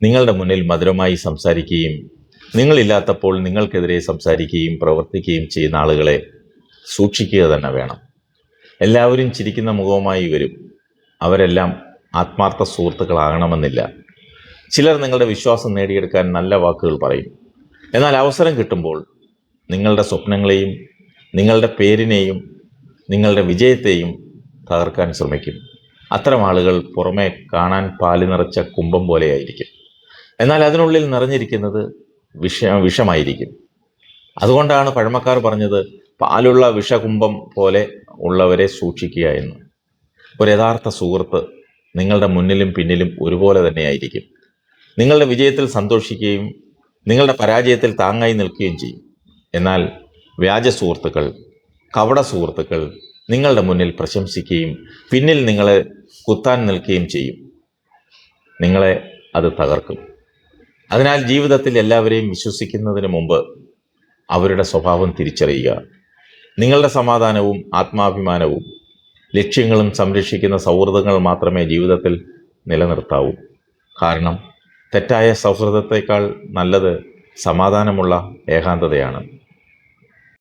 നിങ്ങളുടെ മുന്നിൽ മധുരമായി സംസാരിക്കുകയും നിങ്ങളില്ലാത്തപ്പോൾ നിങ്ങൾക്കെതിരെ സംസാരിക്കുകയും പ്രവർത്തിക്കുകയും ചെയ്യുന്ന ആളുകളെ സൂക്ഷിക്കുക തന്നെ വേണം. എല്ലാവരും ചിരിക്കുന്ന മുഖവുമായി വരും. അവരെല്ലാം ആത്മാർത്ഥ സുഹൃത്തുക്കളാകണമെന്നില്ല. ചിലർ നിങ്ങളുടെ വിശ്വാസം നേടിയെടുക്കാൻ നല്ല വാക്കുകൾ പറയും. എന്നാൽ അവസരം കിട്ടുമ്പോൾ നിങ്ങളുടെ സ്വപ്നങ്ങളെയും നിങ്ങളുടെ പേരിനെയും നിങ്ങളുടെ വിജയത്തെയും തകർക്കാൻ ശ്രമിക്കും. അത്തരം ആളുകൾ പുറമേ കാണാൻ പാല് നിറച്ച കുംഭം പോലെയായിരിക്കും. എന്നാൽ അതിനുള്ളിൽ നിറഞ്ഞിരിക്കുന്നത് വിഷമായിരിക്കും. അതുകൊണ്ടാണ് പഴമക്കാർ പറഞ്ഞത്, പാലുള്ള വിഷകുംഭം പോലെ ഉള്ളവരെ സൂക്ഷിക്കുക എന്ന്. ഒരു യഥാർത്ഥ സുഹൃത്ത് നിങ്ങളുടെ മുന്നിലും പിന്നിലും ഒരുപോലെ തന്നെയായിരിക്കും. നിങ്ങളുടെ വിജയത്തിൽ സന്തോഷിക്കുകയും നിങ്ങളുടെ പരാജയത്തിൽ താങ്ങായി നിൽക്കുകയും ചെയ്യും. എന്നാൽ വ്യാജ സുഹൃത്തുക്കൾ, കപട സുഹൃത്തുക്കൾ നിങ്ങളുടെ മുന്നിൽ പ്രശംസിക്കുകയും പിന്നിൽ നിങ്ങളെ കുത്താൻ നിൽക്കുകയും ചെയ്യും. നിങ്ങളെ അത് തകർക്കും. അതിനാൽ ജീവിതത്തിൽ എല്ലാവരെയും വിശ്വസിക്കുന്നതിന് മുമ്പ് അവരുടെ സ്വഭാവം തിരിച്ചറിയുക. നിങ്ങളുടെ സമാധാനവും ആത്മാഭിമാനവും ലക്ഷ്യങ്ങളും സംരക്ഷിക്കുന്ന സൗഹൃദങ്ങൾ മാത്രമേ ജീവിതത്തിൽ നിലനിർത്താവൂ. കാരണം തെറ്റായ സൗഹൃദത്തെക്കാൾ നല്ലത് സമാധാനമുള്ള ഏകാന്തതയാണ്.